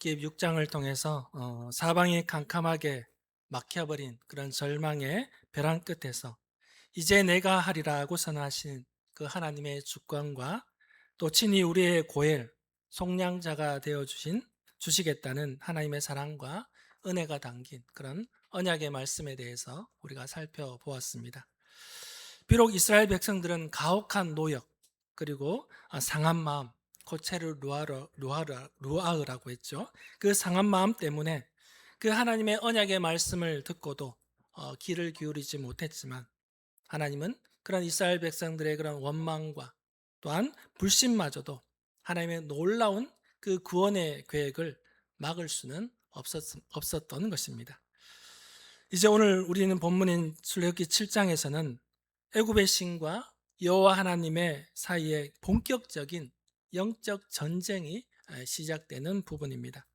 출애굽기 6장을 통해서 사방이 캄캄하게 막혀버린 그런 절망의 벼랑 끝에서 이제 내가 하리라고 선하신 그 하나님의 주권과 또 친히 우리의 고엘 속량자가 되어 주시겠다는 하나님의 사랑과 은혜가 담긴 그런 언약의 말씀에 대해서 우리가 살펴보았습니다. 비록 이스라엘 백성들은 가혹한 노역 그리고 상한 마음, 고체르 루아르라고 했죠. 그 상한 마음 때문에 그 하나님의 언약의 말씀을 듣고도 귀를 기울이지 못했지만, 하나님은 그런 이스라엘 백성들의 그런 원망과 또한 불신마저도 하나님의 놀라운 그 구원의 계획을 막을 수는 없었던 것입니다. 이제 오늘 우리는 본문인 출애굽기 7장에서는 애굽의 신과 여호와 하나님의 사이에 본격적인 영적 전쟁이 시작되는 부분입니다.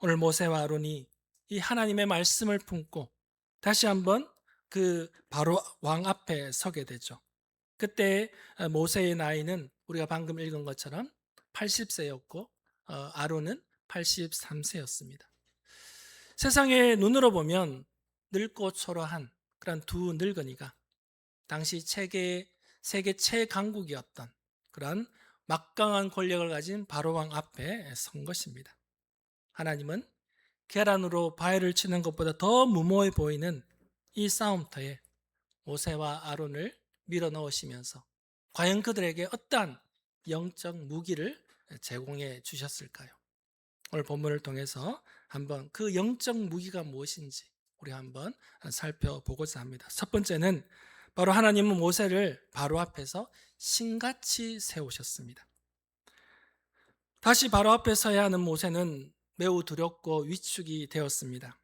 오늘 모세와 아론이 이 하나님의 말씀을 품고 다시 한번 그 바로 왕 앞에 서게 되죠. 그때 모세의 나이는 우리가 방금 읽은 것처럼 80세였고 아론은 83세였습니다. 세상의 눈으로 보면 늙고 초라한 그런 두 늙은이가 당시 세계 최강국이었던 그런 막강한 권력을 가진 바로왕 앞에 선 것입니다. 하나님은 계란으로 바위를 치는 것보다 더 무모해 보이는 이 싸움터에 모세와 아론을 밀어 넣으시면서 과연 그들에게 어떠한 영적 무기를 제공해 주셨을까요? 오늘 본문을 통해서 한번 그 영적 무기가 무엇인지 우리 한번 살펴보고자 합니다. 첫 번째는 바로 하나님은 모세를 바로 앞에서 신같이 세우셨습니다. 다시 바로 앞에 서야 하는 모세는 매우 두렵고 위축이 되었습니다.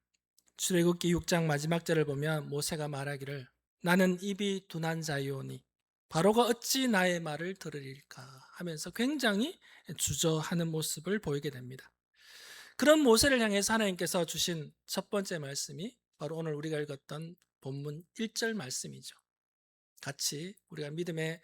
출애굽기 6장 마지막 절을 보면 모세가 말하기를 나는 입이 둔한 자이오니 바로가 어찌 나의 말을 들으리까 하면서 굉장히 주저하는 모습을 보이게 됩니다. 그런 모세를 향해서 하나님께서 주신 첫 번째 말씀이 바로 오늘 우리가 읽었던 본문 1절 말씀이죠. 같이 우리가 믿음의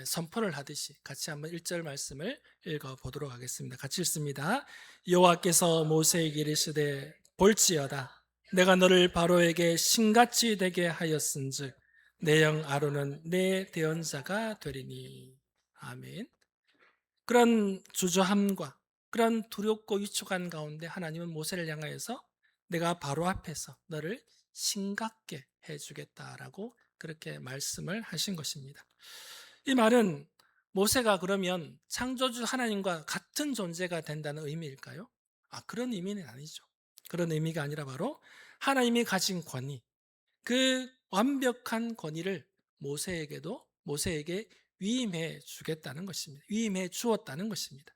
선포를 하듯이 같이 한번 1절 말씀을 읽어보도록 하겠습니다. 같이 읽습니다. 여호와께서 모세에게 이르시되 볼지어다 내가 너를 바로에게 신같이 되게 하였은즉 내 영 아론은 내 대언자가 되리니. 아멘. 그런 주저함과 그런 두렵고 위축한 가운데 하나님은 모세를 향하여서 내가 바로 앞에서 너를 신같게 해주겠다라고 그렇게 말씀을 하신 것입니다. 이 말은 모세가 그러면 창조주 하나님과 같은 존재가 된다는 의미일까요? 그런 의미는 아니죠. 그런 의미가 아니라 바로 하나님이 가진 권위, 그 완벽한 권위를 모세에게 위임해 주겠다는 것입니다. 위임해 주었다는 것입니다.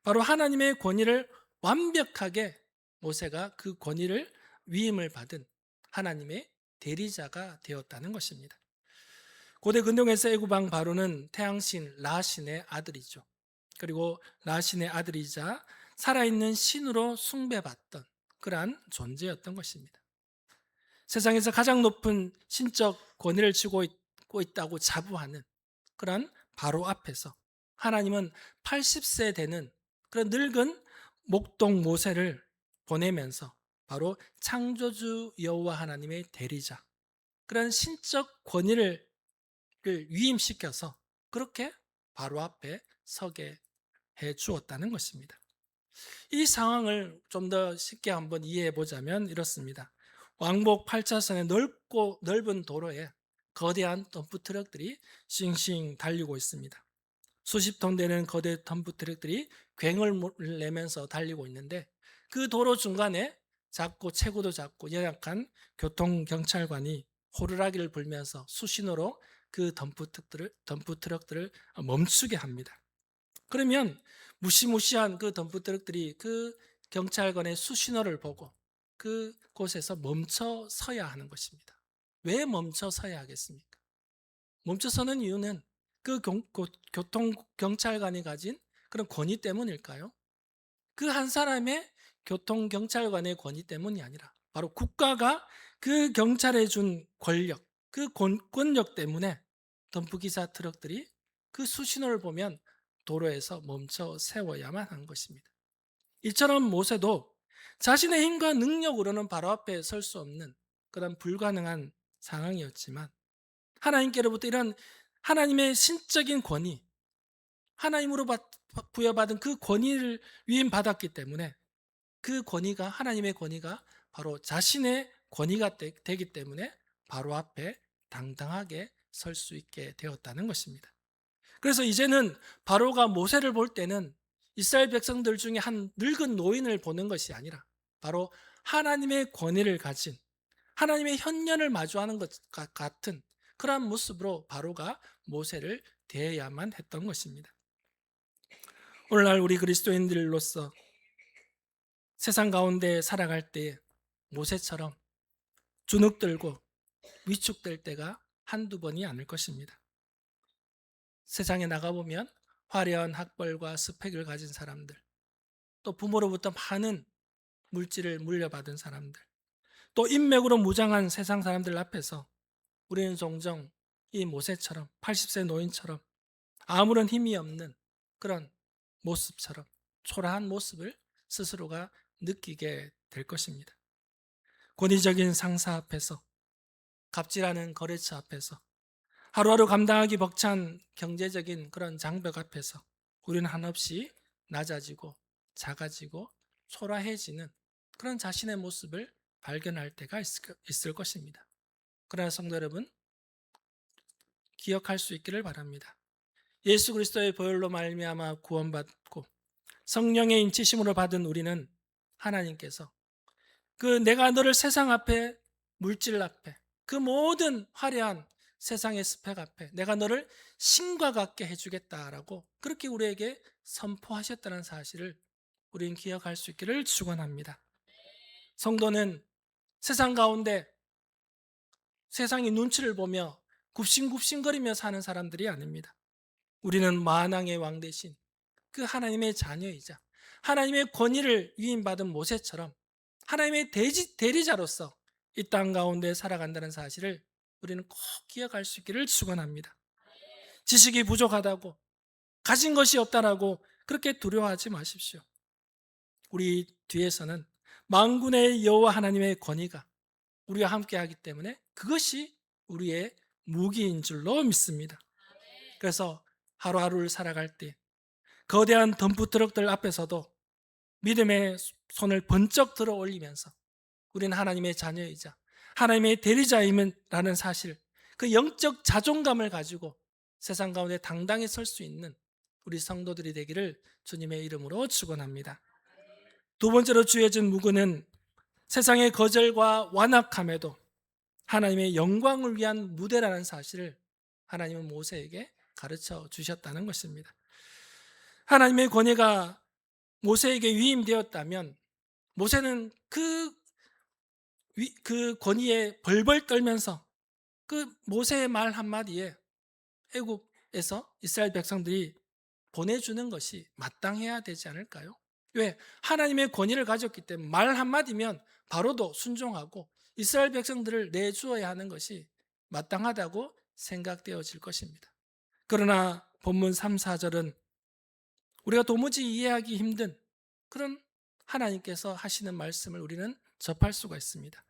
바로 하나님의 권위를 완벽하게 모세가 그 권위를 위임을 받은 하나님의 대리자가 되었다는 것입니다. 고대 근동에서 애굽 왕 바로는 태양신 라신의 아들이죠. 그리고 라신의 아들이자 살아있는 신으로 숭배받던 그러한 존재였던 것입니다. 세상에서 가장 높은 신적 권위를 쥐고 있다고 자부하는 그런 바로 앞에서 하나님은 80세 되는 그런 늙은 목동 모세를 보내면서 바로 창조주 여호와 하나님의 대리자, 그런 신적 권위를 위임시켜서 그렇게 바로 앞에 서게 해 주었다는 것입니다. 이 상황을 좀 더 쉽게 한번 이해해 보자면 이렇습니다. 왕복 8차선의 넓고 넓은 도로에 거대한 덤프 트럭들이 싱싱 달리고 있습니다. 수십 톤 되는 거대 덤프 트럭들이 괭을 내면서 달리고 있는데, 그 도로 중간에 작고 체구도 작고 연약한 교통 경찰관이 호루라기를 불면서 수신호로 그 덤프 트럭들을 멈추게 합니다. 그러면 무시무시한 그 덤프 트럭들이 그 경찰관의 수신호를 보고 그곳에서 멈춰 서야 하는 것입니다. 왜 멈춰 서야 하겠습니까? 멈춰 서는 이유는 그 교통 경찰관이 가진 그런 권위 때문일까요? 그 한 사람의 교통 경찰관의 권위 때문이 아니라 바로 국가가 그 경찰에 준 권력, 그 권력 때문에 덤프기사 트럭들이 그 수신호를 보면 도로에서 멈춰 세워야만 한 것입니다. 이처럼 모세도 자신의 힘과 능력으로는 바로 앞에 설 수 없는 그런 불가능한 상황이었지만, 하나님께로부터 이런 하나님의 신적인 권위, 하나님으로 부여받은 그 권위를 위임받았기 때문에, 그 권위가, 하나님의 권위가 바로 자신의 권위가 되기 때문에 바로 앞에 당당하게 설 수 있게 되었다는 것입니다. 그래서 이제는 바로가 모세를 볼 때는 이스라엘 백성들 중에 한 늙은 노인을 보는 것이 아니라 바로 하나님의 권위를 가진, 하나님의 현면을 마주하는 것과 같은 그러한 모습으로 바로가 모세를 대해야만 했던 것입니다. 오늘날 우리 그리스도인들로서 세상 가운데 살아갈 때 모세처럼 주눅들고 위축될 때가 한두 번이 아닐 것입니다. 세상에 나가보면 화려한 학벌과 스펙을 가진 사람들, 또 부모로부터 많은 물질을 물려받은 사람들, 또 인맥으로 무장한 세상 사람들 앞에서 우리는 종종 이 모세처럼 80세 노인처럼 아무런 힘이 없는 그런 모습처럼 초라한 모습을 스스로가 느끼게 될 것입니다. 권위적인 상사 앞에서, 갑질하는 거래처 앞에서, 하루하루 감당하기 벅찬 경제적인 그런 장벽 앞에서 우리는 한없이 낮아지고 작아지고 초라해지는 그런 자신의 모습을 발견할 때가 있을 것입니다. 그러나 성도 여러분, 기억할 수 있기를 바랍니다. 예수 그리스도의 보혈로 말미암아 구원받고 성령의 인치심으로 받은 우리는 하나님께서 그 내가 너를 세상 앞에, 물질 앞에, 그 모든 화려한 세상의 스펙 앞에 내가 너를 신과 같게 해주겠다라고 그렇게 우리에게 선포하셨다는 사실을 우리는 기억할 수 있기를 축원합니다. 성도는 세상 가운데 세상의 눈치를 보며 굽신굽신거리며 사는 사람들이 아닙니다. 우리는 만왕의 왕 대신 그 하나님의 자녀이자 하나님의 권위를 위임받은 모세처럼 하나님의 대리자로서 이 땅 가운데 살아간다는 사실을 우리는 꼭 기억할 수 있기를 축원합니다. 지식이 부족하다고, 가진 것이 없다라고 그렇게 두려워하지 마십시오. 우리 뒤에서는 만군의 여호와 하나님의 권위가 우리와 함께하기 때문에 그것이 우리의 무기인 줄로 믿습니다. 그래서 하루하루를 살아갈 때 거대한 덤프 트럭들 앞에서도 믿음의 손을 번쩍 들어 올리면서 우리는 하나님의 자녀이자 하나님의 대리자임이라는 사실, 그 영적 자존감을 가지고 세상 가운데 당당히 설 수 있는 우리 성도들이 되기를 주님의 이름으로 축원합니다. 두 번째로 주어진 무구는 세상의 거절과 완악함에도 하나님의 영광을 위한 무대라는 사실을 하나님은 모세에게 가르쳐 주셨다는 것입니다. 하나님의 권위가 모세에게 위임되었다면 모세는 그 권위에 벌벌 떨면서 그 모세의 말 한마디에 애굽에서 이스라엘 백성들이 보내주는 것이 마땅해야 되지 않을까요? 왜? 하나님의 권위를 가졌기 때문에 말 한마디면 바로도 순종하고 이스라엘 백성들을 내주어야 하는 것이 마땅하다고 생각되어질 것입니다. 그러나 본문 3, 4절은 우리가 도무지 이해하기 힘든 그런 하나님께서 하시는 말씀을 우리는 접할 수가 있습니다.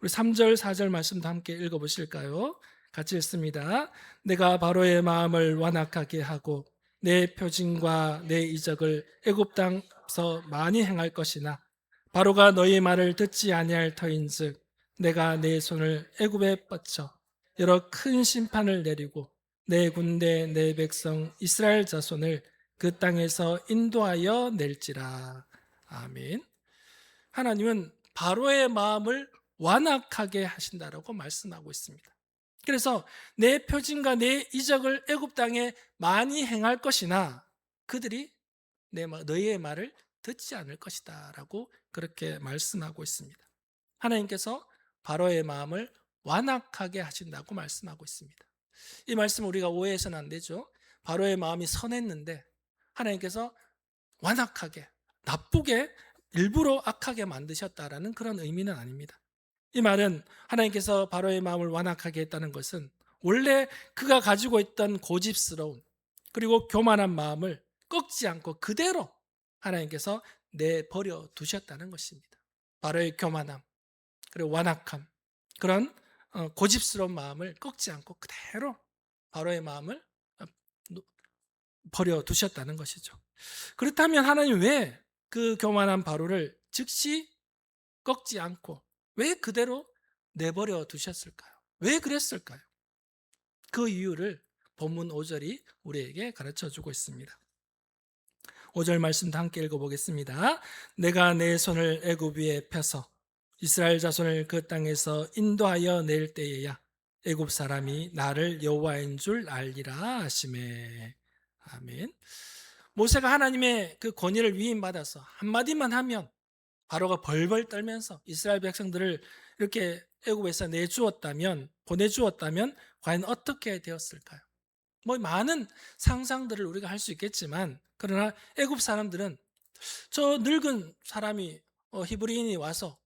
우리 3절, 4절 말씀도 함께 읽어보실까요? 같이 읽습니다. 내가 바로의 마음을 완악하게 하고 내 표징과 내 이적을 애굽 땅에서 많이 행할 것이나 바로가 너희 말을 듣지 아니할 터인즉 내가 내 손을 애굽에 뻗쳐 여러 큰 심판을 내리고 내 군대 내 백성 이스라엘 자손을 그 땅에서 인도하여 낼지라. 아멘. 하나님은 바로의 마음을 완악하게 하신다라고 말씀하고 있습니다. 그래서 내 표징과 내 이적을 애굽 땅에 많이 행할 것이나 그들이 너희의 말을 듣지 않을 것이다라고 그렇게 말씀하고 있습니다. 하나님께서 바로의 마음을 완악하게 하신다고 말씀하고 있습니다. 이 말씀 우리가 오해해서는 안 되죠. 바로의 마음이 선했는데 하나님께서 완악하게, 나쁘게, 일부러 악하게 만드셨다라는 그런 의미는 아닙니다. 이 말은 하나님께서 바로의 마음을 완악하게 했다는 것은 원래 그가 가지고 있던 고집스러운 그리고 교만한 마음을 꺾지 않고 그대로 하나님께서 내버려 두셨다는 것입니다. 바로의 교만함, 그리고 완악함, 그런 고집스러운 마음을 꺾지 않고 그대로 바로의 마음을 버려 두셨다는 것이죠. 그렇다면 하나님 왜 그 교만한 바로를 즉시 꺾지 않고 왜 그대로 내버려 두셨을까요? 왜 그랬을까요? 그 이유를 본문 5절이 우리에게 가르쳐 주고 있습니다. 5절 말씀도 함께 읽어보겠습니다. 내가 내 손을 애굽 위에 펴서 이스라엘 자손을 그 땅에서 인도하여 낼 때에야 애굽 사람이 나를 여호와인 줄 알리라 하시매. 아멘. 모세가 하나님의 그 권위를 위임받아서 한마디만 하면 바로가 벌벌 떨면서 이스라엘 백성들을 이렇게 애굽에서 내주었다면, 보내주었다면 과연 어떻게 되었을까요? 뭐 많은 상상들을 우리가 할 수 있겠지만, 그러나 애굽 사람들은 저 늙은 사람이 히브리인이 와서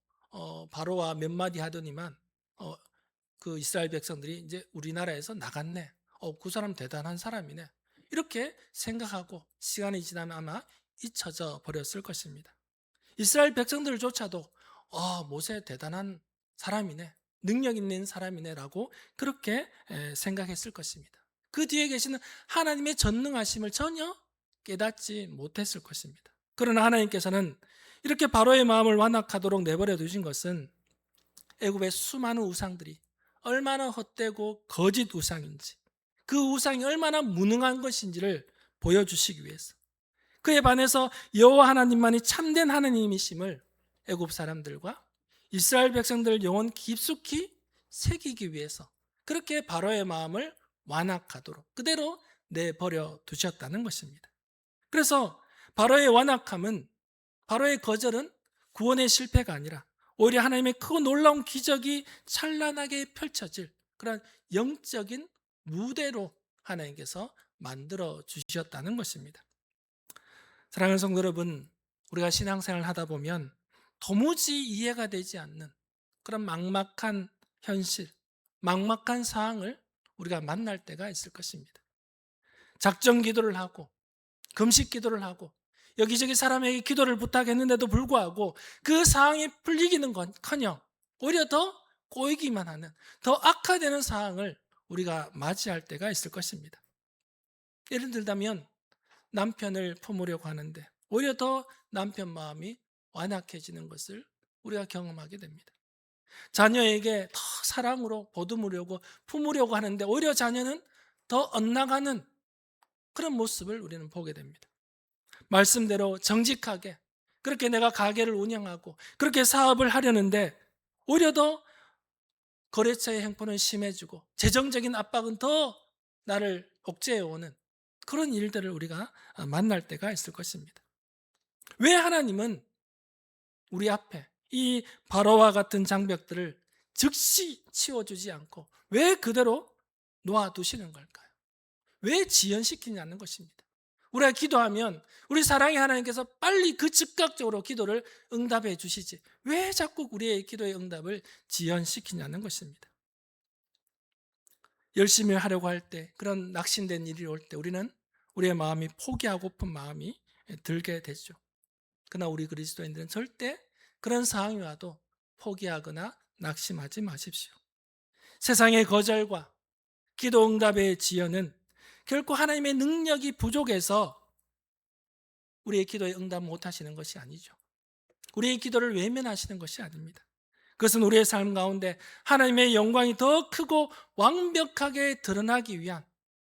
바로와 몇 마디 하더니만 어, 그 이스라엘 백성들이 이제 우리나라에서 나갔네. 그 사람 대단한 사람이네. 이렇게 생각하고 시간이 지나면 아마 잊혀져 버렸을 것입니다. 이스라엘 백성들조차도 모세 대단한 사람이네, 능력 있는 사람이네라고 그렇게 생각했을 것입니다. 그 뒤에 계시는 하나님의 전능하심을 전혀 깨닫지 못했을 것입니다. 그러나 하나님께서는 이렇게 바로의 마음을 완악하도록 내버려 두신 것은 애굽의 수많은 우상들이 얼마나 헛되고 거짓 우상인지, 그 우상이 얼마나 무능한 것인지를 보여주시기 위해서, 그에 반해서 여호와 하나님만이 참된 하나님이심을 애굽 사람들과 이스라엘 백성들 영혼 깊숙이 새기기 위해서 그렇게 바로의 마음을 완악하도록 그대로 내버려 두셨다는 것입니다. 그래서 바로의 완악함은, 바로의 거절은 구원의 실패가 아니라 오히려 하나님의 크고 놀라운 기적이 찬란하게 펼쳐질 그런 영적인 무대로 하나님께서 만들어 주셨다는 것입니다. 사랑하는 성도 여러분, 우리가 신앙생활을 하다 보면 도무지 이해가 되지 않는 그런 막막한 현실, 막막한 상황을 우리가 만날 때가 있을 것입니다. 작정 기도를 하고 금식 기도를 하고 여기저기 사람에게 기도를 부탁했는데도 불구하고 그 상황이 풀리기는 커녕 오히려 더 꼬이기만 하는, 더 악화되는 상황을 우리가 맞이할 때가 있을 것입니다. 예를 들자면 남편을 품으려고 하는데 오히려 더 남편 마음이 완악해지는 것을 우리가 경험하게 됩니다. 자녀에게 더 사랑으로 보듬으려고 품으려고 하는데 오히려 자녀는 더 엇나가는 그런 모습을 우리는 보게 됩니다. 말씀대로 정직하게 그렇게 내가 가게를 운영하고 그렇게 사업을 하려는데 오히려 더 거래처의 행포는 심해지고 재정적인 압박은 더 나를 억제해오는 그런 일들을 우리가 만날 때가 있을 것입니다. 왜 하나님은 우리 앞에 이 바로와 같은 장벽들을 즉시 치워주지 않고 왜 그대로 놓아두시는 걸까요? 왜 지연시키냐는 것입니다. 우리가 기도하면 우리 사랑의 하나님께서 빨리 그 즉각적으로 기도를 응답해 주시지 왜 자꾸 우리의 기도의 응답을 지연시키냐는 것입니다. 열심히 하려고 할 때, 그런 낙심된 일이 올 때 우리는 우리의 마음이 포기하고픈 마음이 들게 되죠. 그러나 우리 그리스도인들은 절대 그런 상황이 와도 포기하거나 낙심하지 마십시오. 세상의 거절과 기도 응답의 지연은 결코 하나님의 능력이 부족해서 우리의 기도에 응답 못하시는 것이 아니죠. 우리의 기도를 외면하시는 것이 아닙니다. 그것은 우리의 삶 가운데 하나님의 영광이 더 크고 완벽하게 드러나기 위한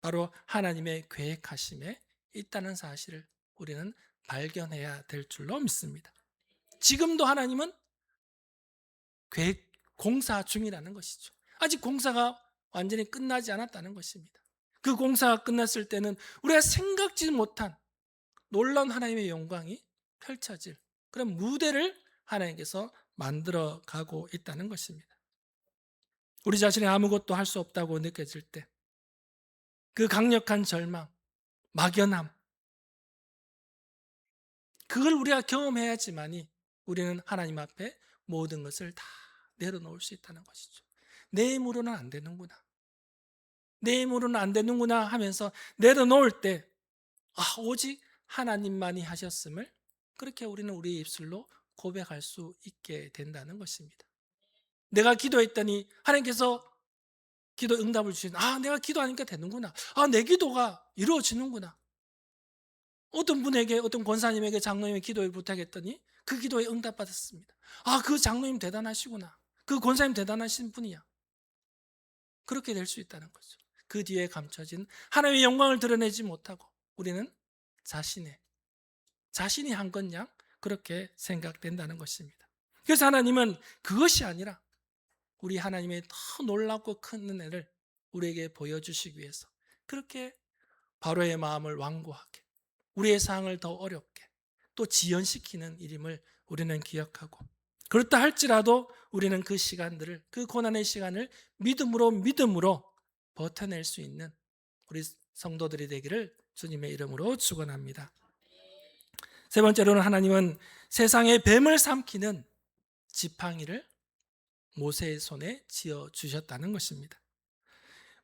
바로 하나님의 계획하심에 있다는 사실을 우리는 발견해야 될 줄로 믿습니다. 지금도 하나님은 계획 공사 중이라는 것이죠. 아직 공사가 완전히 끝나지 않았다는 것입니다. 그 공사가 끝났을 때는 우리가 생각지 못한 놀라운 하나님의 영광이 펼쳐질 그런 무대를 하나님께서 만들어 가고 있다는 것입니다. 우리 자신이 아무것도 할 수 없다고 느껴질 때 그 강력한 절망, 막연함, 그걸 우리가 경험해야지만이 우리는 하나님 앞에 모든 것을 다 내려놓을 수 있다는 것이죠. 내 힘으로는 안 되는구나. 내 힘으로는 안 되는구나 하면서 내려놓을 때 오직 하나님만이 하셨음을 그렇게 우리는 우리의 입술로 고백할 수 있게 된다는 것입니다. 내가 기도했더니 하나님께서 기도 응답을 주신, 내가 기도하니까 되는구나. 내 기도가 이루어지는구나. 어떤 분에게, 어떤 권사님에게 장로님의 기도를 부탁했더니 그 기도에 응답받았습니다. 그 장로님 대단하시구나. 그 권사님 대단하신 분이야. 그렇게 될 수 있다는 거죠. 그 뒤에 감춰진 하나님의 영광을 드러내지 못하고 우리는 자신이 한 것 양 그렇게 생각된다는 것입니다. 그래서 하나님은 그것이 아니라 우리 하나님의 더 놀랍고 큰 은혜를 우리에게 보여주시기 위해서 그렇게 바로의 마음을 완고하게, 우리의 상황을 더 어렵게 또 지연시키는 일임을 우리는 기억하고, 그렇다 할지라도 우리는 그 시간들을, 그 고난의 시간을 믿음으로 버텨낼 수 있는 우리 성도들이 되기를 주님의 이름으로 축원합니다. 세 번째로는 하나님은 세상의 뱀을 삼키는 지팡이를 모세의 손에 쥐어 주셨다는 것입니다.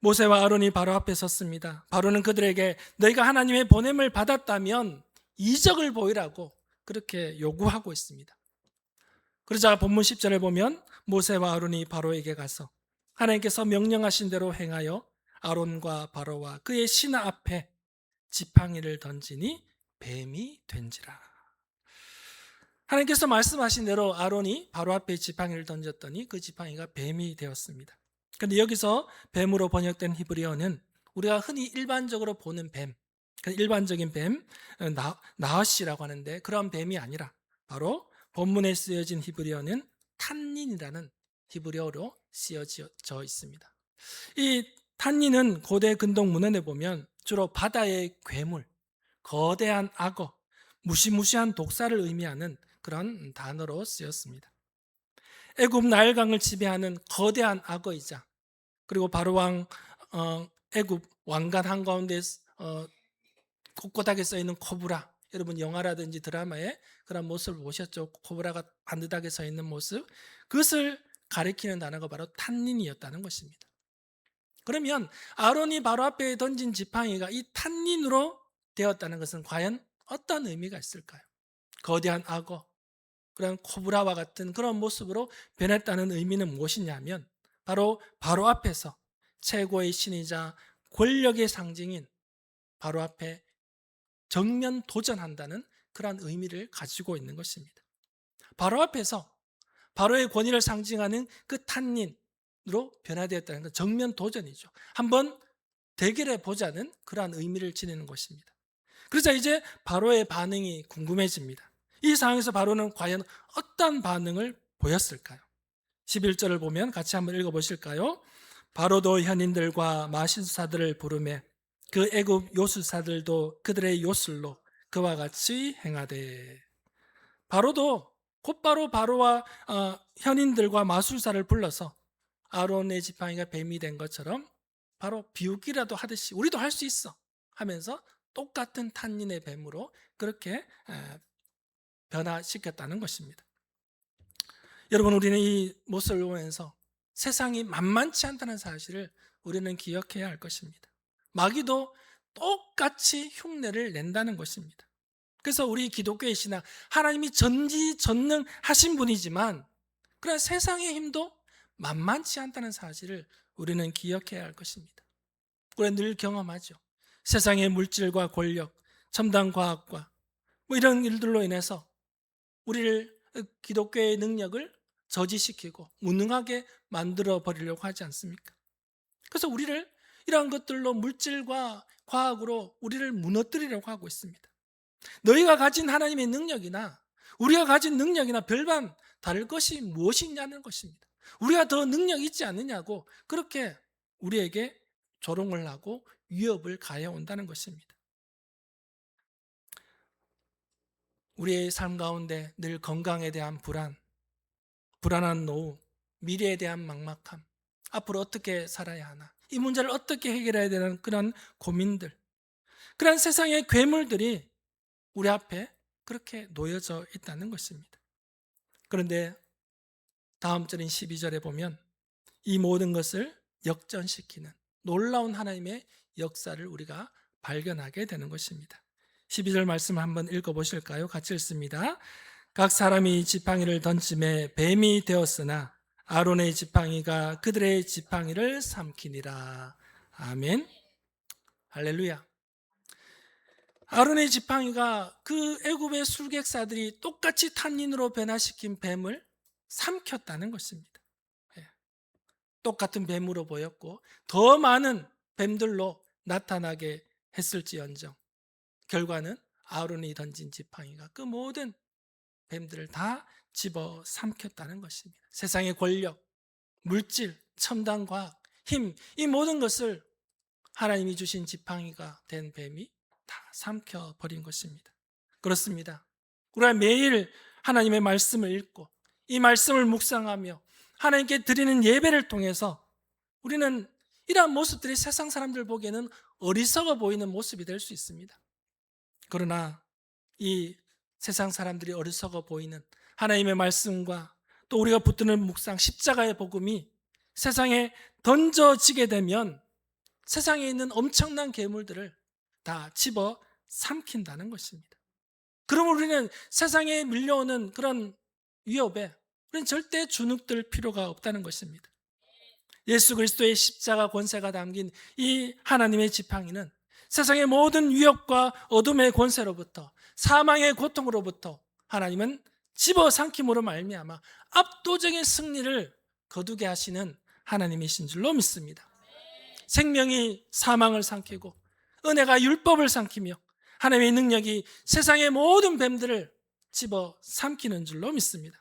모세와 아론이 바로 앞에 섰습니다. 바로는 그들에게 너희가 하나님의 보냄을 받았다면 이적을 보이라고 그렇게 요구하고 있습니다. 그러자 본문 10절을 보면 모세와 아론이 바로에게 가서 하나님께서 명령하신 대로 행하여 아론과 바로와 그의 신하 앞에 지팡이를 던지니 뱀이 된지라. 하나님께서 말씀하신 대로 아론이 바로 앞에 지팡이를 던졌더니 그 지팡이가 뱀이 되었습니다. 그런데 여기서 뱀으로 번역된 히브리어는 우리가 흔히 일반적으로 보는 뱀, 일반적인 뱀, 나하시라고 하는데 그런 뱀이 아니라 바로 본문에 쓰여진 히브리어는 탄닌이라는 히브리어로 쓰여져 있습니다. 이 탄닌은 고대 근동 문헌에 보면 주로 바다의 괴물, 거대한 악어, 무시무시한 독사를 의미하는 그런 단어로 쓰였습니다. 애굽 나일강을 지배하는 거대한 악어이자, 그리고 바로왕 애굽 왕관 한가운데 곳곳하게 써있는 코브라, 여러분 영화라든지 드라마에 그런 모습을 보셨죠? 코브라가 반듯하게 서 있는 모습, 그것을 가리키는 단어가 바로 탄닌이었다는 것입니다. 그러면 아론이 바로 앞에 던진 지팡이가 이 탄닌으로 되었다는 것은 과연 어떤 의미가 있을까요? 거대한 악어, 그런 코브라와 같은 그런 모습으로 변했다는 의미는 무엇이냐면 바로 앞에서 최고의 신이자 권력의 상징인 바로 앞에 정면 도전한다는 그런 의미를 가지고 있는 것입니다. 바로 앞에서 바로의 권위를 상징하는 그 탄닌으로 변화되었다는 건 정면 도전이죠. 한번 대결해 보자는 그러한 의미를 지니는 것입니다. 그래서 이제 바로의 반응이 궁금해집니다. 이 상황에서 바로는 과연 어떤 반응을 보였을까요? 11절을 보면 같이 한번 읽어보실까요? 바로도 현인들과 마술사들을 부르매 그 애굽 요술사들도 그들의 요술로 그와 같이 행하되. 바로도 곧바로 바로와 현인들과 마술사를 불러서 아론의 지팡이가 뱀이 된 것처럼 바로 비웃기라도 하듯이 우리도 할 수 있어 하면서 똑같은 탄닌의 뱀으로 그렇게 변화시켰다는 것입니다. 여러분, 우리는 이 모습을 보면서 세상이 만만치 않다는 사실을 우리는 기억해야 할 것입니다. 마귀도 똑같이 흉내를 낸다는 것입니다. 그래서 우리 기독교의 신앙, 하나님이 전지전능하신 분이지만 그러나 세상의 힘도 만만치 않다는 사실을 우리는 기억해야 할 것입니다. 우리는 늘 경험하죠. 세상의 물질과 권력, 첨단 과학과 이런 일들로 인해서 우리를, 기독교의 능력을 저지시키고 무능하게 만들어 버리려고 하지 않습니까? 그래서 우리를 이러한 것들로, 물질과 과학으로 우리를 무너뜨리려고 하고 있습니다. 너희가 가진 하나님의 능력이나 우리가 가진 능력이나 별반 다를 것이 무엇이냐는 것입니다. 우리가 더 능력이 있지 않느냐고 그렇게 우리에게 조롱을 하고 위협을 가해온다는 것입니다. 우리의 삶 가운데 늘 건강에 대한 불안한 노후, 미래에 대한 막막함, 앞으로 어떻게 살아야 하나, 이 문제를 어떻게 해결해야 되는 그런 고민들, 그런 세상의 괴물들이 우리 앞에 그렇게 놓여져 있다는 것입니다. 그런데 다음 절인 12절에 보면 이 모든 것을 역전시키는 놀라운 하나님의 역사를 우리가 발견하게 되는 것입니다. 12절 말씀 한번 읽어보실까요? 같이 읽습니다. 각 사람이 지팡이를 던짐에 뱀이 되었으나 아론의 지팡이가 그들의 지팡이를 삼키니라. 아멘. 할렐루야. 아론의 지팡이가 그 애굽의 술객사들이 똑같이 탄닌으로 변화시킨 뱀을 삼켰다는 것입니다. 예. 똑같은 뱀으로 보였고 더 많은 뱀들로 나타나게 했을지언정 결과는 아론이 던진 지팡이가 그 모든 뱀들을 다 집어 삼켰다는 것입니다. 세상의 권력, 물질, 첨단 과학, 힘, 이 모든 것을 하나님이 주신 지팡이가 된 뱀이 다 삼켜버린 것입니다. 그렇습니다. 우리가 매일 하나님의 말씀을 읽고 이 말씀을 묵상하며 하나님께 드리는 예배를 통해서 우리는 이러한 모습들이 세상 사람들 보기에는 어리석어 보이는 모습이 될 수 있습니다. 그러나 이 세상 사람들이 어리석어 보이는 하나님의 말씀과 또 우리가 붙드는 묵상 십자가의 복음이 세상에 던져지게 되면 세상에 있는 엄청난 괴물들을 다 집어 삼킨다는 것입니다. 그러면 우리는 세상에 밀려오는 그런 위협에 우리는 절대 주눅들 필요가 없다는 것입니다. 예수 그리스도의 십자가 권세가 담긴 이 하나님의 지팡이는 세상의 모든 위협과 어둠의 권세로부터 사망의 고통으로부터 하나님은 집어삼킴으로 말미암아 압도적인 승리를 거두게 하시는 하나님이신 줄로 믿습니다. 생명이 사망을 삼키고 은혜가 율법을 삼키며 하나님의 능력이 세상의 모든 뱀들을 집어삼키는 줄로 믿습니다.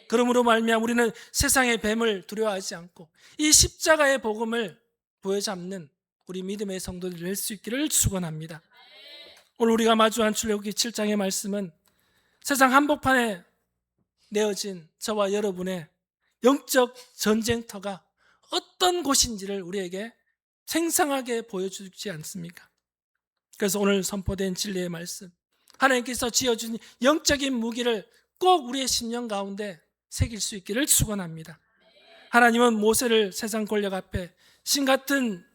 그러므로 말미암아 우리는 세상의 뱀을 두려워하지 않고 이 십자가의 복음을 부여잡는 우리 믿음의 성도들이 될 수 있기를 축원합니다. 오늘 우리가 마주한 출애굽기 7장의 말씀은 세상 한복판에 내어진 저와 여러분의 영적 전쟁터가 어떤 곳인지를 우리에게 생생하게 보여주지 않습니까? 그래서 오늘 선포된 진리의 말씀, 하나님께서 지어준 영적인 무기를 꼭 우리의 심령 가운데 새길 수 있기를 축원합니다. 하나님은 모세를 세상 권력 앞에 신같은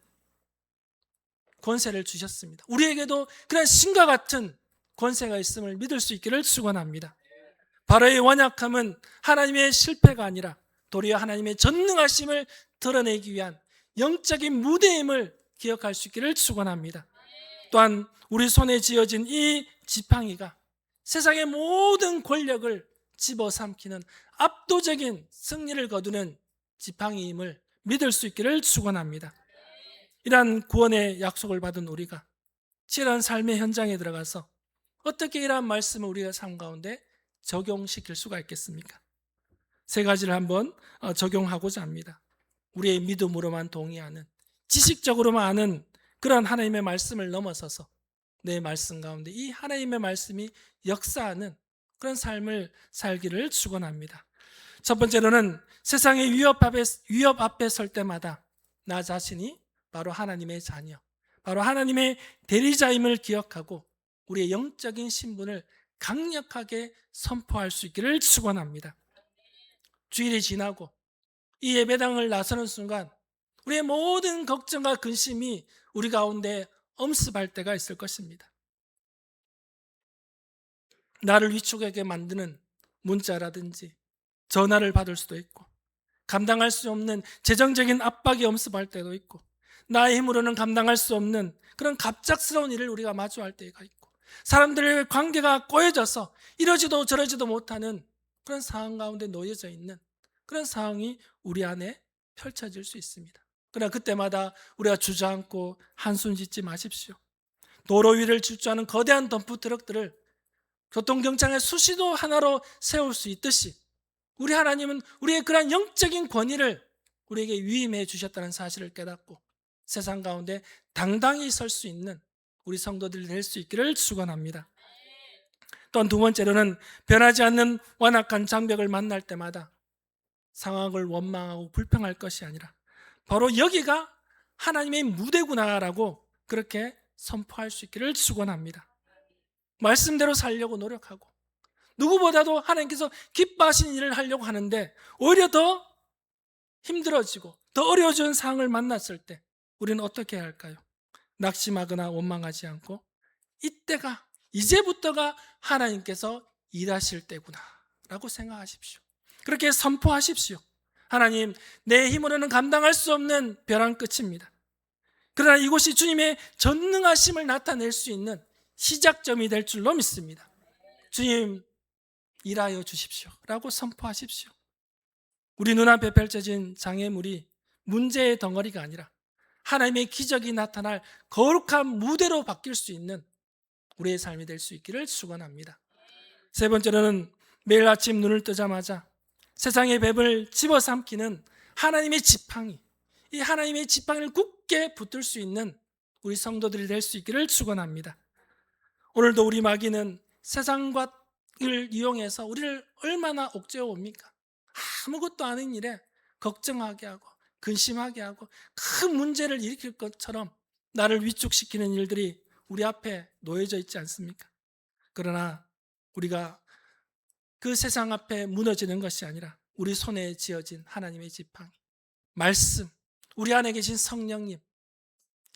권세를 주셨습니다. 우리에게도 그런 신과 같은 권세가 있음을 믿을 수 있기를 축원합니다. 바로의 완약함은 하나님의 실패가 아니라 도리어 하나님의 전능하심을 드러내기 위한 영적인 무대임을 기억할 수 있기를 축원합니다. 또한 우리 손에 쥐어진 이 지팡이가 세상의 모든 권력을 집어삼키는 압도적인 승리를 거두는 지팡이임을 믿을 수 있기를 축원합니다. 이러한 구원의 약속을 받은 우리가 치열한 삶의 현장에 들어가서 어떻게 이러한 말씀을 우리가 삶 가운데 적용시킬 수가 있겠습니까? 세 가지를 한번 적용하고자 합니다. 우리의 믿음으로만 동의하는, 지식적으로만 아는 그런 하나님의 말씀을 넘어서서 내 말씀 가운데 이 하나님의 말씀이 역사하는 그런 삶을 살기를 축원합니다. 첫 번째로는 세상의 위협 앞에 설 때마다 나 자신이 바로 하나님의 자녀, 바로 하나님의 대리자임을 기억하고 우리의 영적인 신분을 강력하게 선포할 수 있기를 축원합니다. 주일이 지나고 이 예배당을 나서는 순간 우리의 모든 걱정과 근심이 우리 가운데 엄습할 때가 있을 것입니다. 나를 위축하게 만드는 문자라든지 전화를 받을 수도 있고 감당할 수 없는 재정적인 압박이 엄습할 때도 있고 나의 힘으로는 감당할 수 없는 그런 갑작스러운 일을 우리가 마주할 때가 있고 사람들의 관계가 꼬여져서 이러지도 저러지도 못하는 그런 상황 가운데 놓여져 있는 그런 상황이 우리 안에 펼쳐질 수 있습니다. 그러나 그때마다 우리가 주저앉고 한숨 짓지 마십시오. 도로 위를 질주하는 거대한 덤프 트럭들을 교통경찰의 수시도 하나로 세울 수 있듯이 우리 하나님은 우리의 그러한 영적인 권위를 우리에게 위임해 주셨다는 사실을 깨닫고 세상 가운데 당당히 설 수 있는 우리 성도들이 될 수 있기를 축원합니다. 또한 두 번째로는 변하지 않는 완악한 장벽을 만날 때마다 상황을 원망하고 불평할 것이 아니라 바로 여기가 하나님의 무대구나라고 그렇게 선포할 수 있기를 축원합니다. 말씀대로 살려고 노력하고 누구보다도 하나님께서 기뻐하시는 일을 하려고 하는데 오히려 더 힘들어지고 더 어려워지는 상황을 만났을 때 우리는 어떻게 해야 할까요? 낙심하거나 원망하지 않고 이때가 이제부터가 하나님께서 일하실 때구나 라고 생각하십시오. 그렇게 선포하십시오. 하나님, 내 힘으로는 감당할 수 없는 벼랑 끝입니다. 그러나 이곳이 주님의 전능하심을 나타낼 수 있는 시작점이 될 줄로 믿습니다. 주님, 일하여 주십시오 라고 선포하십시오. 우리 눈앞에 펼쳐진 장애물이 문제의 덩어리가 아니라 하나님의 기적이 나타날 거룩한 무대로 바뀔 수 있는 우리의 삶이 될 수 있기를 축원합니다. 세 번째로는 매일 아침 눈을 뜨자마자 세상의 뱀을 집어삼키는 하나님의 지팡이, 이 하나님의 지팡이를 굳게 붙들 수 있는 우리 성도들이 될 수 있기를 축원합니다. 오늘도 우리 마귀는 세상을 이용해서 우리를 얼마나 옥죄어 옵니까? 아무것도 아닌 일에 걱정하게 하고 근심하게 하고 큰 문제를 일으킬 것처럼 나를 위축시키는 일들이 우리 앞에 놓여져 있지 않습니까? 그러나 우리가 그 세상 앞에 무너지는 것이 아니라 우리 손에 쥐어진 하나님의 지팡이, 말씀, 우리 안에 계신 성령님,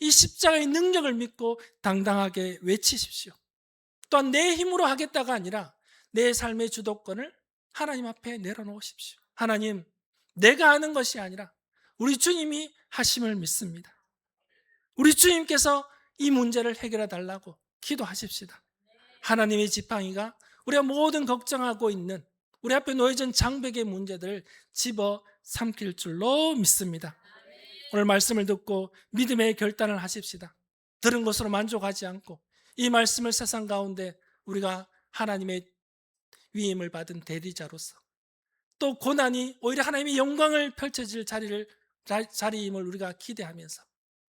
이 십자가의 능력을 믿고 당당하게 외치십시오. 또한 내 힘으로 하겠다가 아니라 내 삶의 주도권을 하나님 앞에 내려놓으십시오. 하나님, 내가 하는 것이 아니라 우리 주님이 하심을 믿습니다. 우리 주님께서 이 문제를 해결해 달라고 기도하십시다. 하나님의 지팡이가 우리가 모든 걱정하고 있는 우리 앞에 놓여진 장벽의 문제들을 집어 삼킬 줄로 믿습니다. 오늘 말씀을 듣고 믿음의 결단을 하십시다. 들은 것으로 만족하지 않고 이 말씀을 세상 가운데 우리가 하나님의 위임을 받은 대리자로서 또 고난이 오히려 하나님의 영광을 펼쳐질 자리임을 우리가 기대하면서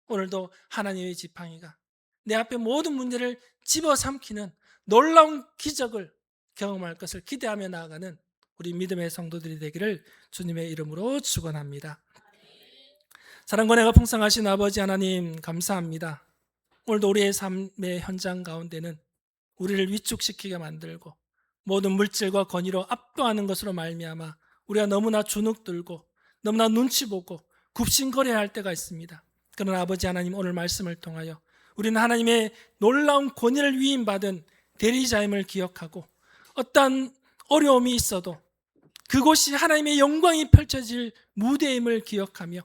오늘도 하나님의 지팡이가 내 앞에 모든 문제를 집어삼키는 놀라운 기적을 경험할 것을 기대하며 나아가는 우리 믿음의 성도들이 되기를 주님의 이름으로 축원합니다. 사랑과 은혜가 풍성하신 아버지 하나님, 감사합니다. 오늘도 우리의 삶의 현장 가운데는 우리를 위축시키게 만들고 모든 물질과 권위로 압도하는 것으로 말미암아 우리가 너무나 주눅들고 너무나 눈치 보고 굽신거려야 할 때가 있습니다. 그러나 아버지 하나님, 오늘 말씀을 통하여 우리는 하나님의 놀라운 권위를 위임받은 대리자임을 기억하고 어떠한 어려움이 있어도 그곳이 하나님의 영광이 펼쳐질 무대임을 기억하며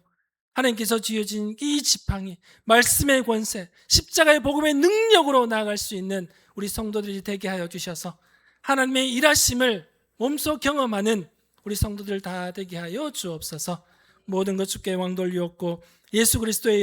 하나님께서 쥐어진 이 지팡이, 말씀의 권세, 십자가의 복음의 능력으로 나아갈 수 있는 우리 성도들이 되게 하여 주셔서 하나님의 일하심을 몸소 경험하는 우리 성도들 다 되게 하여 주옵소서. 모든 것 주께 영광 돌리옵고 예수 그리스도의